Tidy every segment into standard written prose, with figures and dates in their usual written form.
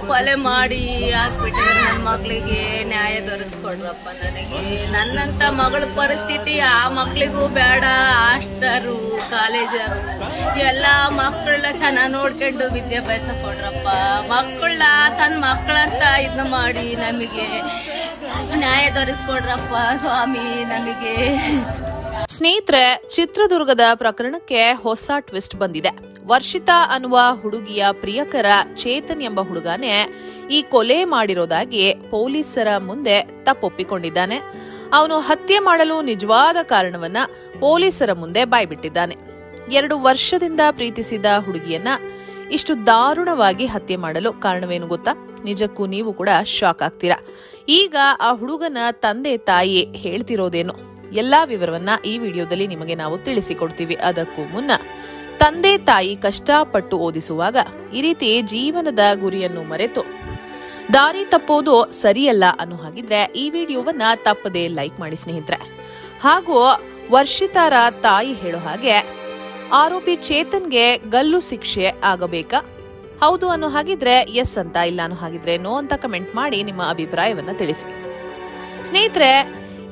ಕೊಲೆ ಮಾಡಿ ಹಾಕ್ಬಿಟ್ಟಿದ್ರೆ ನನ್ನ ಮಕ್ಳಿಗೆ ನ್ಯಾಯ ದೊರಕಿಸ್ಕೊಡ್ರಪ್ಪ. ನನಗೆ ನನ್ನಂತ ಮಗಳ ಪರಿಸ್ಥಿತಿ ಆ ಮಕ್ಳಿಗೂ ಬೇಡ. ಹಾಸ್ಟರು ಕಾಲೇಜರು ಎಲ್ಲ ಮಕ್ಕಳನ್ನ ಚೆನ್ನಾಗಿ ನೋಡ್ಕೊಂಡು ವಿದ್ಯಾಭ್ಯಾಸ ಕೊಡ್ರಪ್ಪ. ಮಕ್ಕಳನ್ನ ತನ್ನ ಮಕ್ಕಳಂತ ಇದನ್ನ ಮಾಡಿ ನಮಗೆ ನ್ಯಾಯ ದೊರಕಿಸ್ಕೊಡ್ರಪ್ಪ ಸ್ವಾಮಿ. ನನಗೆ ಸ್ನೇಹಿತರೆ, ಚಿತ್ರದುರ್ಗದ ಪ್ರಕರಣಕ್ಕೆ ಹೊಸ ಟ್ವಿಸ್ಟ್ ಬಂದಿದೆ. ವರ್ಷಿತಾ ಅನ್ನುವ ಹುಡುಗಿಯ ಪ್ರಿಯಕರ ಚೇತನ್ ಎಂಬ ಹುಡುಗನೇ ಈ ಕೊಲೆ ಮಾಡಿರೋದಾಗಿ ಪೊಲೀಸರ ಮುಂದೆ ತಪ್ಪೊಪ್ಪಿಕೊಂಡಿದ್ದಾನೆ. ಅವನು ಹತ್ಯೆ ಮಾಡಲು ನಿಜವಾದ ಕಾರಣವನ್ನ ಪೊಲೀಸರ ಮುಂದೆ ಬಾಯ್ಬಿಟ್ಟಿದ್ದಾನೆ. 2 ವರ್ಷದಿಂದ ಪ್ರೀತಿಸಿದ ಹುಡುಗಿಯನ್ನ ಇಷ್ಟು ದಾರುಣವಾಗಿ ಹತ್ಯೆ ಮಾಡಲು ಕಾರಣವೇನು ಗೊತ್ತಾ? ನಿಜಕ್ಕೂ ನೀವು ಕೂಡ ಶಾಕ್ ಆಗ್ತೀರಾ. ಈಗ ಆ ಹುಡುಗನ ತಂದೆ ತಾಯಿ ಹೇಳ್ತಿರೋದೇನು, ಎಲ್ಲಾ ವಿವರವನ್ನ ಈ ವಿಡಿಯೋದಲ್ಲಿ ನಿಮಗೆ ನಾವು ತಿಳಿಸಿಕೊಡ್ತೀವಿ. ಅದಕ್ಕೂ ಮುನ್ನ, ತಂದೆ ತಾಯಿ ಕಷ್ಟಪಟ್ಟು ಓದಿಸುವಾಗ ಈ ರೀತಿ ಜೀವನದ ಗುರಿಯನ್ನು ಮರೆತು ದಾರಿ ತಪ್ಪೋದು ಸರಿಯಲ್ಲ ಅನ್ನೋ ಹಾಗಿದ್ರೆ ಈ ವಿಡಿಯೋವನ್ನ ತಪ್ಪದೆ ಲೈಕ್ ಮಾಡಿ ಸ್ನೇಹಿತರೆ. ಹಾಗೂ ವರ್ಷಿತಾರ ತಾಯಿ ಹೇಳೋ ಹಾಗೆ ಆರೋಪಿ ಚೇತನ್ಗೆ ಗಲ್ಲು ಶಿಕ್ಷೆ ಆಗಬೇಕಾ? ಹೌದು ಅನ್ನೋ ಹಾಗಿದ್ರೆ ಎಸ್ ಅಂತ, ಇಲ್ಲ ಅನ್ನೋ ಹಾಗಿದ್ರೆ ನೋ ಅಂತ ಕಮೆಂಟ್ ಮಾಡಿ ನಿಮ್ಮ ಅಭಿಪ್ರಾಯವನ್ನ ತಿಳಿಸಿ. ಸ್ನೇಹಿತರೆ,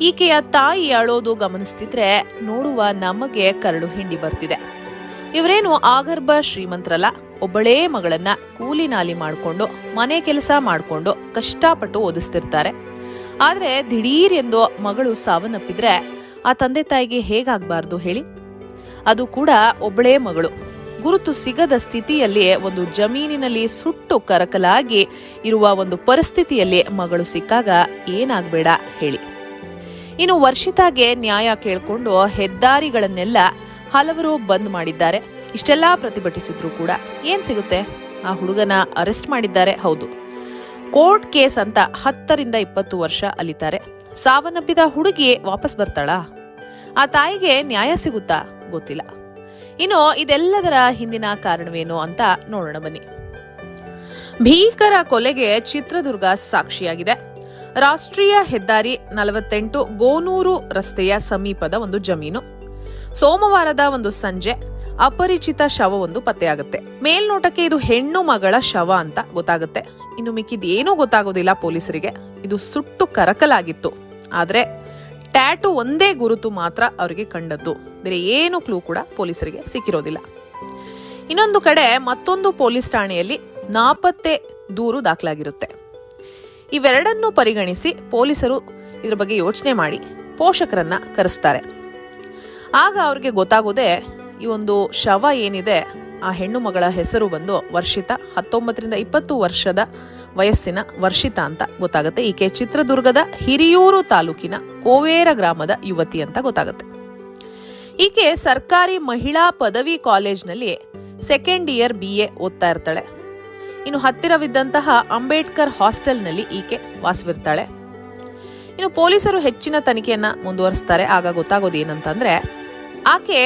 ಈಕೆಯ ತಾಯಿ ಅಳೋದು ಗಮನಿಸ್ತಿದ್ರೆ ನೋಡುವ ನಮಗೆ ಕರಡು ಹಿಂಡಿ ಬರ್ತಿದೆ. ಇವರೇನು ಆಗರ್ಭ ಶ್ರೀಮಂತರಲ್ಲ. ಒಬ್ಬಳೇ ಮಗಳನ್ನ ಕೂಲಿ ನಾಲಿ ಮಾಡ್ಕೊಂಡು ಮನೆ ಕೆಲಸ ಮಾಡ್ಕೊಂಡು ಕಷ್ಟಪಟ್ಟು ಓದಿಸ್ತಿರ್ತಾರೆ. ಆದ್ರೆ ದಿಢೀರ್ ಎಂದು ಮಗಳು ಸಾವನ್ನಪ್ಪಿದ್ರೆ ಆ ತಂದೆ ತಾಯಿಗೆ ಹೇಗಾಗಬಾರ್ದು ಹೇಳಿ? ಅದು ಕೂಡ ಒಬ್ಬಳೇ ಮಗಳು. ಗುರುತು ಸಿಗದ ಸ್ಥಿತಿಯಲ್ಲಿ ಒಂದು ಜಮೀನಿನಲ್ಲಿ ಸುಟ್ಟು ಕರಕಲಾಗಿ ಇರುವ ಒಂದು ಪರಿಸ್ಥಿತಿಯಲ್ಲಿ ಮಗಳು ಸಿಕ್ಕಾಗ ಏನಾಗ್ಬೇಡ ಹೇಳಿ? ಇನ್ನು ವರ್ಷಿತಾಗೆ ನ್ಯಾಯ ಕೇಳ್ಕೊಂಡು ಹೆದ್ದಾರಿಗಳನ್ನೆಲ್ಲ ಹಲವರು ಬಂದ್ ಮಾಡಿದ್ದಾರೆ. ಇಷ್ಟೆಲ್ಲಾ ಪ್ರತಿಭಟಿಸಿದ್ರು ಕೂಡ ಏನ್ ಸಿಗುತ್ತೆ? ಆ ಹುಡುಗನ ಅರೆಸ್ಟ್ ಮಾಡಿದ್ದಾರೆ. ಹೌದು, ಕೋರ್ಟ್ ಕೇಸ್ ಅಂತ 10 ರಿಂದ 20 ವರ್ಷ ಅಲಿತಾರೆ. ಸಾವನ್ನಪ್ಪಿದ ಹುಡುಗಿ ವಾಪಸ್ ಬರ್ತಾಳಾ? ಆ ತಾಯಿಗೆ ನ್ಯಾಯ ಸಿಗುತ್ತಾ? ಗೊತ್ತಿಲ್ಲ. ಇನ್ನು ಇದೆಲ್ಲದರ ಹಿಂದಿನ ಕಾರಣವೇನು ಅಂತ ನೋಡೋಣ ಬನ್ನಿ. ಭೀಕರ ಕೊಲೆಗೆ ಚಿತ್ರದುರ್ಗ ಸಾಕ್ಷಿಯಾಗಿದೆ. ರಾಷ್ಟ್ರೀಯ ಹೆದ್ದಾರಿ 48 ಗೋನೂರು ರಸ್ತೆಯ ಸಮೀಪದ ಒಂದು ಜಮೀನು. ಸೋಮವಾರದ ಒಂದು ಸಂಜೆ ಅಪರಿಚಿತ ಶವವೊಂದು ಪತ್ತೆಯಾಗುತ್ತೆ. ಮೇಲ್ನೋಟಕ್ಕೆ ಇದು ಹೆಣ್ಣು ಮಗಳ ಶವ ಅಂತ ಗೊತ್ತಾಗುತ್ತೆ. ಇನ್ನು ಮಿಕ್ಕಿದೇನೂ ಗೊತ್ತಾಗೋದಿಲ್ಲ ಪೊಲೀಸರಿಗೆ. ಇದು ಸುಟ್ಟು ಕರಕಲಾಗಿತ್ತು. ಆದ್ರೆ ಟ್ಯಾಟು ಒಂದೇ ಗುರುತು ಮಾತ್ರ ಅವರಿಗೆ ಕಂಡದ್ದು. ಬೇರೆ ಏನು ಕ್ಲೂ ಕೂಡ ಪೊಲೀಸರಿಗೆ ಸಿಕ್ಕಿರೋದಿಲ್ಲ. ಇನ್ನೊಂದು ಕಡೆ ಮತ್ತೊಂದು ಪೊಲೀಸ್ ಠಾಣೆಯಲ್ಲಿ ನಾಪತ್ತೆ ದೂರು ದಾಖಲಾಗಿರುತ್ತೆ. ಇವೆರಡನ್ನು ಪರಿಗಣಿಸಿ ಪೊಲೀಸರು ಇದ್ರ ಬಗ್ಗೆ ಯೋಚನೆ ಮಾಡಿ ಪೋಷಕರನ್ನ ಕರೆಸ್ತಾರೆ. ಆಗ ಅವ್ರಿಗೆ ಗೊತ್ತಾಗೋದೇ ಈ ಒಂದು ಶವ ಏನಿದೆ, ಆ ಹೆಣ್ಣು ಮಗಳ ಹೆಸರು ಬಂದು ವರ್ಷಿತಾ, 19 ರಿಂದ 20 ವರ್ಷದ ವಯಸ್ಸಿನ ವರ್ಷಿತಾ ಅಂತ ಗೊತ್ತಾಗುತ್ತೆ. ಈಕೆ ಚಿತ್ರದುರ್ಗದ ಹಿರಿಯೂರು ತಾಲೂಕಿನ ಕೋವೇರ ಗ್ರಾಮದ ಯುವತಿ ಅಂತ ಗೊತ್ತಾಗುತ್ತೆ. ಈಕೆ ಸರ್ಕಾರಿ ಮಹಿಳಾ ಪದವಿ ಕಾಲೇಜ್ನಲ್ಲಿ 2nd ಇಯರ್ BA ಓದ್ತಾ ಇರ್ತಾಳೆ. ಇನ್ನು ಹತ್ತಿರವಿದ್ದಂತಹ ಅಂಬೇಡ್ಕರ್ ಹಾಸ್ಟೆಲ್ನಲ್ಲಿ ಈಕೆ ವಾಸವಿರ್ತಾಳೆ. ಇನ್ನು ಪೊಲೀಸರು ಹೆಚ್ಚಿನ ತನಿಖೆಯನ್ನ ಮುಂದುವರಿಸ್ತಾರೆ. ಆಗ ಗೊತ್ತಾಗೋದು ಏನಂತಂದ್ರೆ, ಆಕೆ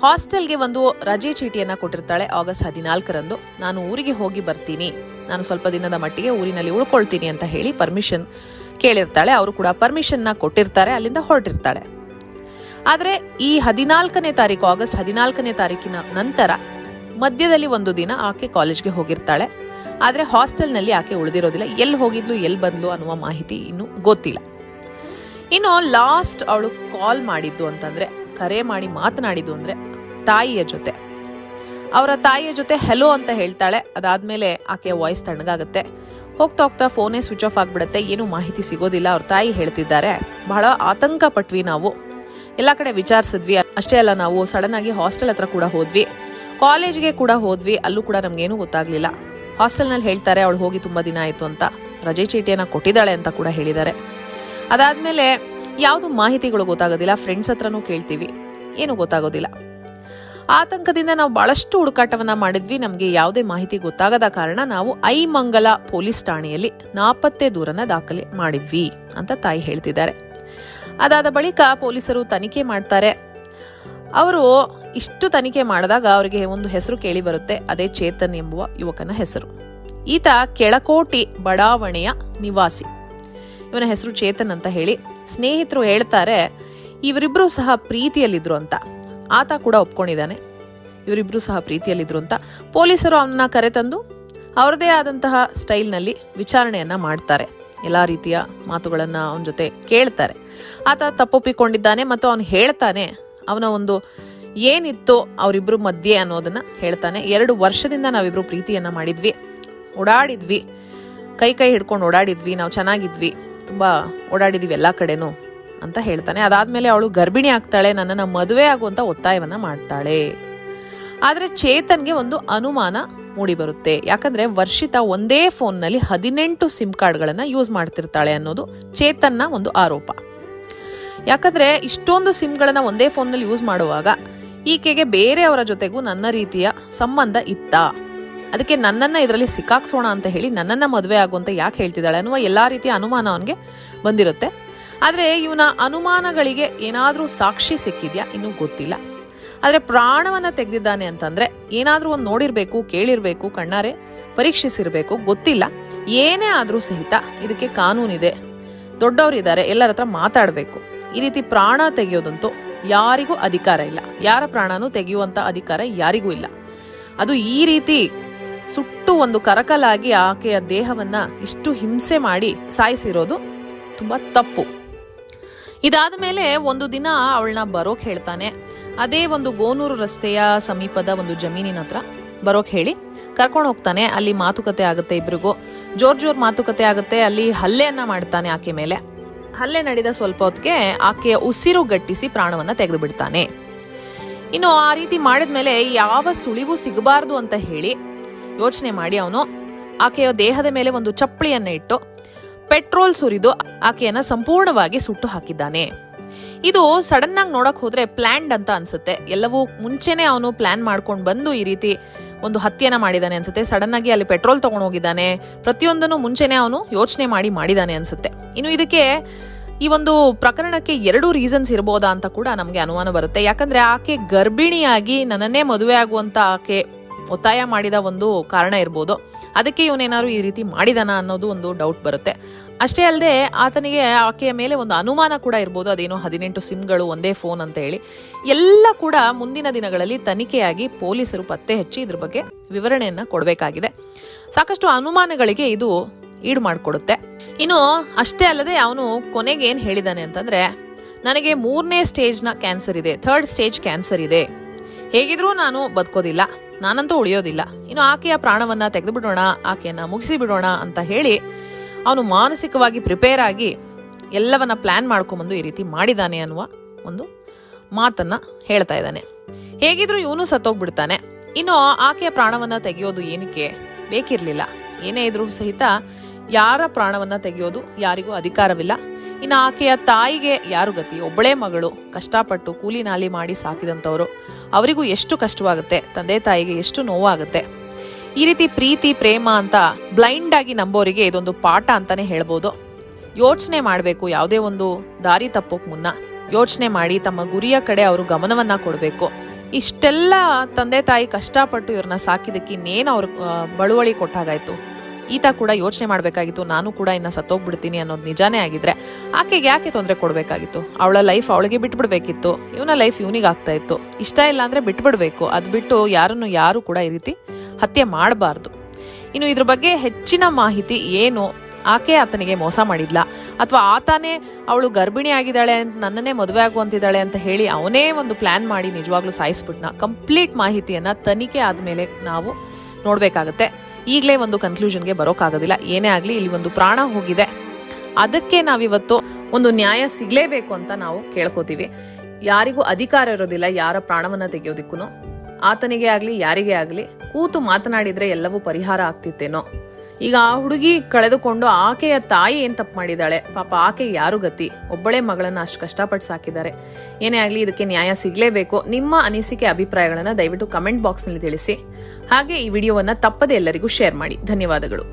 ಹಾಸ್ಟೆಲ್ಗೆ ಒಂದು ರಜೆ ಚೀಟಿಯನ್ನ ಕೊಟ್ಟಿರ್ತಾಳೆ. ಆಗಸ್ಟ್ 14ರಂದು ನಾನು ಊರಿಗೆ ಹೋಗಿ ಬರ್ತೀನಿ, ನಾನು ಸ್ವಲ್ಪ ದಿನದ ಮಟ್ಟಿಗೆ ಊರಿನಲ್ಲಿ ಉಳ್ಕೊಳ್ತೀನಿ ಅಂತ ಹೇಳಿ ಪರ್ಮಿಷನ್ ಕೇಳಿರ್ತಾಳೆ. ಅವರು ಕೂಡ ಪರ್ಮಿಷನ್ನ ಕೊಟ್ಟಿರ್ತಾರೆ. ಅಲ್ಲಿಂದ ಹೊರಟಿರ್ತಾಳೆ. ಆದ್ರೆ ಈ 14ನೇ ತಾರೀಕು, ಆಗಸ್ಟ್ 14ನೇ ತಾರೀಕಿನ ನಂತರ ಮಧ್ಯದಲ್ಲಿ ಒಂದು ದಿನ ಆಕೆ ಕಾಲೇಜ್ಗೆ ಹೋಗಿರ್ತಾಳೆ. ಆದ್ರೆ ಹಾಸ್ಟೆಲ್ನಲ್ಲಿ ಆಕೆ ಉಳಿದಿರೋದಿಲ್ಲ. ಎಲ್ಲಿ ಹೋಗಿದ್ಲು, ಎಲ್ಲಿ ಬಂದ್ಲು ಅನ್ನುವ ಮಾಹಿತಿ ಇನ್ನು ಗೊತ್ತಿಲ್ಲ. ಇನ್ನು ಲಾಸ್ಟ್ ಅವಳು ಕಾಲ್ ಮಾಡಿದ್ದು ಅಂತಂದ್ರೆ, ಕರೆ ಮಾಡಿ ಮಾತನಾಡಿದ್ದು ಅಂದ್ರೆ ತಾಯಿಯ ಜೊತೆ. ಅವರ ತಾಯಿಯ ಜೊತೆ ಹೆಲೋ ಅಂತ ಹೇಳ್ತಾಳೆ. ಅದಾದ್ಮೇಲೆ ಆಕೆಯ ವಾಯ್ಸ್ ತಣ್ಣಗಾಗುತ್ತೆ. ಹೋಗ್ತಾ ಹೋಗ್ತಾ ಫೋನೇ ಸ್ವಿಚ್ ಆಫ್ ಆಗ್ಬಿಡುತ್ತೆ. ಏನು ಮಾಹಿತಿ ಸಿಗೋದಿಲ್ಲ. ಅವ್ರ ತಾಯಿ ಹೇಳ್ತಿದ್ದಾರೆ, ಬಹಳ ಆತಂಕ ಪಟ್ವಿ, ನಾವು ಎಲ್ಲ ಕಡೆ ವಿಚಾರಿಸಿದ್ವಿ. ಅಷ್ಟೇ ಅಲ್ಲ, ನಾವು ಸಡನ್ ಆಗಿ ಹಾಸ್ಟೆಲ್ ಹತ್ರ ಕೂಡ ಹೋದ್ವಿ, ಕಾಲೇಜ್ಗೆ ಕೂಡ ಹೋದ್ವಿ, ಅಲ್ಲೂ ಕೂಡ ನಮ್ಗೇನು ಗೊತ್ತಾಗ್ಲಿಲ್ಲ. ಹಾಸ್ಟೆಲ್ನಲ್ಲಿ ಹೇಳ್ತಾರೆ ಅವಳು ಹೋಗಿ ತುಂಬಾ ದಿನ ಆಯ್ತು ಅಂತ, ರಜೆ ಚೀಟಿಯನ್ನ ಕೊಟ್ಟಿದ್ದಾಳೆ ಅಂತ ಕೂಡ ಹೇಳಿದ್ದಾರೆ. ಅದಾದ್ಮೇಲೆ ಯಾವುದು ಮಾಹಿತಿಗಳು ಗೊತ್ತಾಗೋದಿಲ್ಲ. ಫ್ರೆಂಡ್ಸ್ ಹತ್ರನೂ ಕೇಳ್ತೀವಿ, ಏನು ಗೊತ್ತಾಗೋದಿಲ್ಲ. ಆತಂಕದಿಂದ ನಾವು ಬಹಳಷ್ಟು ಹುಡುಕಾಟವನ್ನ ಮಾಡಿದ್ವಿ. ನಮಗೆ ಯಾವುದೇ ಮಾಹಿತಿ ಗೊತ್ತಾಗದ ಕಾರಣ ನಾವು ಐಮಂಗಲ ಪೊಲೀಸ್ ಠಾಣೆಯಲ್ಲಿ ನಾಪತ್ತೆ ದೂರನ್ನ ದಾಖಲೆ ಮಾಡಿದ್ವಿ ಅಂತ ತಾಯಿ ಹೇಳ್ತಿದ್ದಾರೆ. ಅದಾದ ಬಳಿಕ ಪೊಲೀಸರು ತನಿಖೆ ಮಾಡ್ತಾರೆ. ಅವರು ಇಷ್ಟು ತನಿಖೆ ಮಾಡಿದಾಗ ಅವರಿಗೆ ಒಂದು ಹೆಸರು ಕೇಳಿ ಬರುತ್ತೆ. ಅದೇ ಚೇತನ್ ಎಂಬುವ ಯುವಕನ ಹೆಸರು. ಈತ ಕೆಳಕೋಟಿ ಬಡಾವಣೆಯ ನಿವಾಸಿ. ಇವನ ಹೆಸರು ಚೇತನ್ ಅಂತ ಹೇಳಿ ಸ್ನೇಹಿತರು ಹೇಳ್ತಾರೆ. ಇವರಿಬ್ರು ಸಹ ಪ್ರೀತಿಯಲ್ಲಿದ್ರು ಅಂತ. ಆತ ಕೂಡ ಒಪ್ಕೊಂಡಿದ್ದಾನೆ ಇವರಿಬ್ರು ಸಹ ಪ್ರೀತಿಯಲ್ಲಿದ್ರು ಅಂತ. ಪೊಲೀಸರು ಅವನ್ನ ಕರೆತಂದು ಅವ್ರದೇ ಆದಂತಹ ಸ್ಟೈಲ್ನಲ್ಲಿ ವಿಚಾರಣೆಯನ್ನು ಮಾಡ್ತಾರೆ. ಎಲ್ಲ ರೀತಿಯ ಮಾತುಗಳನ್ನು ಅವನ ಜೊತೆ ಕೇಳ್ತಾರೆ. ಆತ ತಪ್ಪೊಪ್ಪಿಕೊಂಡಿದ್ದಾನೆ ಮತ್ತು ಅವನು ಹೇಳ್ತಾನೆ ಅವನ ಒಂದು ಏನಿತ್ತು ಅವರಿಬ್ಬರು ಮಧ್ಯೆ ಅನ್ನೋದನ್ನು ಹೇಳ್ತಾನೆ. 2 ವರ್ಷದಿಂದ ನಾವಿಬ್ಬರು ಪ್ರೀತಿಯನ್ನು ಮಾಡಿದ್ವಿ, ಓಡಾಡಿದ್ವಿ, ಕೈ ಹಿಡ್ಕೊಂಡು ಓಡಾಡಿದ್ವಿ, ನಾವು ಚೆನ್ನಾಗಿದ್ವಿ, ತುಂಬ ಓಡಾಡಿದ್ವಿ ಎಲ್ಲ ಕಡೆನೂ ಅಂತ ಹೇಳ್ತಾನೆ. ಅದಾದಮೇಲೆ ಅವಳು ಗರ್ಭಿಣಿ ಆಗ್ತಾಳೆ, ನನ್ನನ್ನು ಮದುವೆ ಆಗುವಂಥ ಒತ್ತಾಯವನ್ನು ಮಾಡ್ತಾಳೆ. ಆದರೆ ಚೇತನ್ಗೆ ಒಂದು ಅನುಮಾನ ಮೂಡಿ ಬರುತ್ತೆ. ಯಾಕಂದರೆ ವರ್ಷಿತಾ ಒಂದೇ ಫೋನ್ನಲ್ಲಿ 18 ಸಿಮ್ ಕಾರ್ಡ್ಗಳನ್ನು ಯೂಸ್ ಮಾಡ್ತಿರ್ತಾಳೆ ಅನ್ನೋದು ಚೇತನ್ನ ಒಂದು ಆರೋಪ. ಯಾಕಂದರೆ ಇಷ್ಟೊಂದು ಸಿಮ್ಗಳನ್ನು ಒಂದೇ ಫೋನ್ನಲ್ಲಿ ಯೂಸ್ ಮಾಡುವಾಗ ಈಕೆಗೆ ಬೇರೆಯವರ ಜೊತೆಗೂ ನನ್ನ ರೀತಿಯ ಸಂಬಂಧ ಇತ್ತಾ, ಅದಕ್ಕೆ ನನ್ನನ್ನು ಇದರಲ್ಲಿ ಸಿಕ್ಕಾಕ್ಸೋಣ ಅಂತ ಹೇಳಿ ನನ್ನನ್ನು ಮದುವೆ ಆಗುವಂತ ಯಾಕೆ ಹೇಳ್ತಿದ್ದಾಳೆ ಅನ್ನುವ ಎಲ್ಲ ರೀತಿಯ ಅನುಮಾನ ಅವನಿಗೆ ಬಂದಿರುತ್ತೆ. ಆದರೆ ಇವನ ಅನುಮಾನಗಳಿಗೆ ಏನಾದರೂ ಸಾಕ್ಷಿ ಸಿಕ್ಕಿದ್ಯಾ ಇನ್ನೂ ಗೊತ್ತಿಲ್ಲ. ಆದರೆ ಪ್ರಾಣವನ್ನು ತೆಗೆದಿದ್ದಾನೆ ಅಂತಂದರೆ ಏನಾದರೂ ಒಂದು ನೋಡಿರಬೇಕು, ಕೇಳಿರಬೇಕು, ಕಣ್ಣಾರೆ ಪರೀಕ್ಷಿಸಿರಬೇಕು, ಗೊತ್ತಿಲ್ಲ. ಏನೇ ಆದರೂ ಸಹಿತ ಇದಕ್ಕೆ ಕಾನೂನಿದೆ, ದೊಡ್ಡವರಿದ್ದಾರೆ, ಎಲ್ಲರ ಹತ್ರ ಮಾತಾಡಬೇಕು. ಈ ರೀತಿ ಪ್ರಾಣ ತೆಗೆಯೋದಂತೂ ಯಾರಿಗೂ ಅಧಿಕಾರ ಇಲ್ಲ. ಯಾರ ಪ್ರಾಣನೂ ತೆಗೆಯುವಂಥ ಅಧಿಕಾರ ಯಾರಿಗೂ ಇಲ್ಲ. ಅದು ಈ ರೀತಿ ಸುಟ್ಟು ಒಂದು ಕರಕಲಾಗಿ ಆಕೆಯ ದೇಹವನ್ನ ಇಷ್ಟು ಹಿಂಸೆ ಮಾಡಿ ಸಾಯಿಸಿರೋದು ತುಂಬಾ ತಪ್ಪು. ಇದಾದ ಮೇಲೆ ಒಂದು ದಿನ ಅವಳನ್ನ ಬರೋಕ್ ಹೇಳ್ತಾನೆ. ಅದೇ ಒಂದು ಗೋನೂರು ರಸ್ತೆಯ ಸಮೀಪದ ಒಂದು ಜಮೀನಿನ ಹತ್ರ ಬರೋಕ್ ಹೇಳಿ ಕರ್ಕೊಂಡು ಹೋಗ್ತಾನೆ. ಅಲ್ಲಿ ಮಾತುಕತೆ ಆಗುತ್ತೆ, ಇಬ್ರಿಗೂ ಜೋರ್ ಮಾತುಕತೆ ಆಗುತ್ತೆ. ಅಲ್ಲಿ ಹಲ್ಲೆಯನ್ನ ಮಾಡ್ತಾನೆ ಆಕೆ ಮೇಲೆ. ಹಲ್ಲೆ ನಡೆದ ಸ್ವಲ್ಪ ಹೊತ್ತಿಗೆ ಆಕೆಯ ಉಸಿರು ಗಟ್ಟಿಸಿ ಪ್ರಾಣವನ್ನ ತೆಗೆದು ಬಿಡ್ತಾನೆ. ಇನ್ನು ಆ ರೀತಿ ಮಾಡಿದ್ಮೇಲೆ ಯಾವ ಸುಳಿವು ಸಿಗಬಾರ್ದು ಅಂತ ಹೇಳಿ ಯೋಚನೆ ಮಾಡಿ ಅವನು ಆಕೆಯ ದೇಹದ ಮೇಲೆ ಒಂದು ಚಪ್ಪಳಿಯನ್ನ ಇಟ್ಟು ಪೆಟ್ರೋಲ್ ಸುರಿದು ಆಕೆಯನ್ನ ಸಂಪೂರ್ಣವಾಗಿ ಸುಟ್ಟು ಹಾಕಿದ್ದಾನೆ. ಇದು ಸಡನ್ ಆಗಿ ನೋಡಕ್ ಹೋದ್ರೆ ಪ್ಲಾನ್ಡ್ ಅಂತ ಅನ್ಸುತ್ತೆ. ಎಲ್ಲವೂ ಮುಂಚೆನೆ ಅವನು ಪ್ಲಾನ್ ಮಾಡ್ಕೊಂಡು ಬಂದು ಈ ರೀತಿ ಒಂದು ಹತ್ಯೆನ ಮಾಡಿದಾನೆ ಅನ್ಸುತ್ತೆ. ಸಡನ್ ಆಗಿ ಅಲ್ಲಿ ಪೆಟ್ರೋಲ್ ತಗೊಂಡು ಹೋಗಿದ್ದಾನೆ. ಪ್ರತಿಯೊಂದನ್ನು ಮುಂಚೆನೆ ಅವನು ಯೋಚನೆ ಮಾಡಿದಾನೆ ಅನ್ಸುತ್ತೆ. ಇನ್ನು ಇದಕ್ಕೆ ಈ ಒಂದು ಪ್ರಕರಣಕ್ಕೆ 2 ರೀಸನ್ಸ್ ಇರ್ಬೋದಾ ಅಂತ ಕೂಡ ನಮಗೆ ಅನುಮಾನ ಬರುತ್ತೆ. ಯಾಕಂದ್ರೆ ಆಕೆ ಗರ್ಭಿಣಿಯಾಗಿ ನನ್ನನ್ನೇ ಮದುವೆ ಆಗುವಂತ ಆಕೆ ಒತ್ತಾಯ ಮಾಡಿದ ಒಂದು ಕಾರಣ ಇರ್ಬೋದು. ಅದಕ್ಕೆ ಇವನೇನಾದ್ರು ಈ ರೀತಿ ಮಾಡಿದಾನ ಅನ್ನೋದು ಒಂದು ಡೌಟ್ ಬರುತ್ತೆ. ಅಷ್ಟೇ ಅಲ್ಲದೆ ಆತನಿಗೆ ಆಕೆಯ ಮೇಲೆ ಒಂದು ಅನುಮಾನ ಕೂಡ ಇರ್ಬೋದು. ಅದೇನೋ 18 ಸಿಮ್ಗಳು ಒಂದೇ ಫೋನ್ ಅಂತ ಹೇಳಿ ಎಲ್ಲ ಕೂಡ ಮುಂದಿನ ದಿನಗಳಲ್ಲಿ ತನಿಖೆಯಾಗಿ ಪೊಲೀಸರು ಪತ್ತೆ ಹಚ್ಚಿ ಇದ್ರ ಬಗ್ಗೆ ವಿವರಣೆಯನ್ನ ಕೊಡಬೇಕಾಗಿದೆ. ಸಾಕಷ್ಟು ಅನುಮಾನಗಳಿಗೆ ಇದು ಈಡು ಮಾಡಿಕೊಡುತ್ತೆ. ಇನ್ನು ಅಷ್ಟೇ ಅಲ್ಲದೆ ಅವನು ಕೊನೆಗೆ ಏನ್ ಹೇಳಿದಾನೆ ಅಂತಂದ್ರೆ, ನನಗೆ 3ನೇ ಸ್ಟೇಜ್ನ ಕ್ಯಾನ್ಸರ್ ಇದೆ, 3rd ಸ್ಟೇಜ್ ಕ್ಯಾನ್ಸರ್ ಇದೆ, ಹೇಗಿದ್ರೂ ನಾನು ಬದುಕೋದಿಲ್ಲ, ನಾನಂತೂ ಉಳಿಯೋದಿಲ್ಲ, ಇನ್ನು ಆಕೆಯ ಪ್ರಾಣವನ್ನ ತೆಗೆದು ಬಿಡೋಣ, ಆಕೆಯನ್ನ ಮುಗಿಸಿ ಬಿಡೋಣ ಅಂತ ಹೇಳಿ ಅವನು ಮಾನಸಿಕವಾಗಿ ಪ್ರಿಪೇರ್ ಆಗಿ ಎಲ್ಲವನ್ನ ಪ್ಲಾನ್ ಮಾಡ್ಕೊಂಬಂದು ಈ ರೀತಿ ಮಾಡಿದಾನೆ ಅನ್ನುವ ಒಂದು ಮಾತನ್ನ ಹೇಳ್ತಾ ಇದ್ದಾನೆ. ಹೇಗಿದ್ರೂ ಇವನು ಸತ್ತೋಗ್ಬಿಡ್ತಾನೆ. ಇನ್ನು ಆಕೆಯ ಪ್ರಾಣವನ್ನ ತೆಗೆಯೋದು ಏನಕ್ಕೆ ಬೇಕಿರ್ಲಿಲ್ಲ. ಏನೇ ಇದ್ರೂ ಸಹಿತ ಯಾರ ಪ್ರಾಣವನ್ನ ತೆಗೆಯೋದು ಯಾರಿಗೂ ಅಧಿಕಾರವಿಲ್ಲ. ಇನ್ನು ಆಕೆಯ ತಾಯಿಗೆ ಯಾರು ಗತಿ? ಒಬ್ಬಳೇ ಮಗಳು, ಕಷ್ಟಪಟ್ಟು ಕೂಲಿ ನಾಲಿ ಮಾಡಿ ಸಾಕಿದಂಥವ್ರು, ಅವರಿಗೂ ಎಷ್ಟು ಕಷ್ಟವಾಗುತ್ತೆ, ತಂದೆ ತಾಯಿಗೆ ಎಷ್ಟು ನೋವಾಗುತ್ತೆ. ಈ ರೀತಿ ಪ್ರೀತಿ ಪ್ರೇಮ ಅಂತ ಬ್ಲೈಂಡ್ ಆಗಿ ನಂಬೋರಿಗೆ ಇದೊಂದು ಪಾಠ ಅಂತಾನೆ ಹೇಳ್ಬೋದು. ಯೋಚನೆ ಮಾಡಬೇಕು. ಯಾವುದೇ ಒಂದು ದಾರಿ ತಪ್ಪೋಕ್ ಮುನ್ನ ಯೋಚನೆ ಮಾಡಿ ತಮ್ಮ ಗುರಿಯ ಕಡೆ ಅವರು ಗಮನವನ್ನ ಕೊಡಬೇಕು. ಇಷ್ಟೆಲ್ಲ ತಂದೆ ತಾಯಿ ಕಷ್ಟಪಟ್ಟು ಇವ್ರನ್ನ ಸಾಕಿದಕ್ಕೆ ಇನ್ನೇನು ಅವ್ರ ಬಳುವಳಿ ಕೊಟ್ಟಾಗಾಯ್ತು. ಈತ ಕೂಡ ಯೋಚನೆ ಮಾಡಬೇಕಾಗಿತ್ತು, ನಾನು ಕೂಡ ಇನ್ನು ಸತ್ತೋಗ್ಬಿಡ್ತೀನಿ ಅನ್ನೋದು ನಿಜಾನೇ ಆಗಿದ್ರೆ ಆಕೆಗೆ ಯಾಕೆ ತೊಂದರೆ ಕೊಡಬೇಕಾಗಿತ್ತು? ಅವಳ ಲೈಫ್ ಅವಳಿಗೆ ಬಿಟ್ಬಿಡ್ಬೇಕಿತ್ತು, ಇವನ ಲೈಫ್ ಇವನಿಗೆ ಆಗ್ತಾ ಇತ್ತು. ಇಷ್ಟ ಇಲ್ಲ ಅಂದ್ರೆ ಬಿಟ್ಬಿಡ್ಬೇಕು. ಅದು ಬಿಟ್ಟು ಯಾರು ಕೂಡ ಈ ರೀತಿ ಹತ್ಯೆ ಮಾಡಬಾರ್ದು. ಇನ್ನು ಇದ್ರ ಬಗ್ಗೆ ಹೆಚ್ಚಿನ ಮಾಹಿತಿ ಏನು, ಆಕೆ ಆತನಿಗೆ ಮೋಸ ಮಾಡಿದ್ಲ ಅಥವಾ ಆತನೇ ಅವಳು ಗರ್ಭಿಣಿ ಆಗಿದ್ದಾಳೆ ಅಂತ ನನ್ನನ್ನೇ ಮದುವೆ ಆಗುವಂತಿದ್ದಾಳೆ ಅಂತ ಹೇಳಿ ಅವನೇ ಒಂದು ಪ್ಲಾನ್ ಮಾಡಿ ನಿಜವಾಗ್ಲೂ ಸಾಯಿಸ್ಬಿಟ್ನ, ಕಂಪ್ಲೀಟ್ ಮಾಹಿತಿಯನ್ನ ತನಿಖೆ ಆದ್ಮೇಲೆ ನಾವು ನೋಡ್ಬೇಕಾಗತ್ತೆ. ಈಗಲೇ ಒಂದು ಕನ್ಕ್ಲೂಷನ್ಗೆ ಬರೋಕ್ಕಾಗೋದಿಲ್ಲ. ಏನೇ ಆಗಲಿ ಇಲ್ಲಿ ಒಂದು ಪ್ರಾಣ ಹೋಗಿದೆ, ಅದಕ್ಕೆ ನಾವಿವತ್ತು ಒಂದು ನ್ಯಾಯ ಸಿಗಲೇಬೇಕು ಅಂತ ನಾವು ಕೇಳ್ಕೊತೀವಿ. ಯಾರಿಗೂ ಅಧಿಕಾರ ಇರೋದಿಲ್ಲ ಯಾರ ಪ್ರಾಣವನ್ನ ತೆಗೆಯೋದಿಕ್ಕೂ. ಆತನಿಗೆ ಆಗಲಿ ಯಾರಿಗೇ ಆಗಲಿ ಕೂತು ಮಾತನಾಡಿದ್ರೆ ಎಲ್ಲವೂ ಪರಿಹಾರ ಆಗ್ತಿತ್ತೇನೋ. ಈಗ ಆ ಹುಡುಗಿ ಕಳೆದುಕೊಂಡು ಆಕೆಯ ತಾಯಿ ಏನ್ ತಪ್ಪು ಮಾಡಿದಾಳೆ ಪಾಪ, ಆಕೆಗೆ ಯಾರು ಗತಿ? ಒಬ್ಬಳೇ ಮಗಳನ್ನ ಅಷ್ಟು ಕಷ್ಟಪಟ್ಟು ಸಾಕಿದ್ದಾರೆ. ಏನೇ ಆಗಲಿ ಇದಕ್ಕೆ ನ್ಯಾಯ ಸಿಗಲೇಬೇಕು. ನಿಮ್ಮ ಅನಿಸಿಕೆ ಅಭಿಪ್ರಾಯಗಳನ್ನ ದಯವಿಟ್ಟು ಕಮೆಂಟ್ ಬಾಕ್ಸ್ನಲ್ಲಿ ತಿಳಿಸಿ. ಹಾಗೆ ಈ ವಿಡಿಯೋವನ್ನ ತಪ್ಪದೆ ಎಲ್ಲರಿಗೂ ಶೇರ್ ಮಾಡಿ. ಧನ್ಯವಾದಗಳು.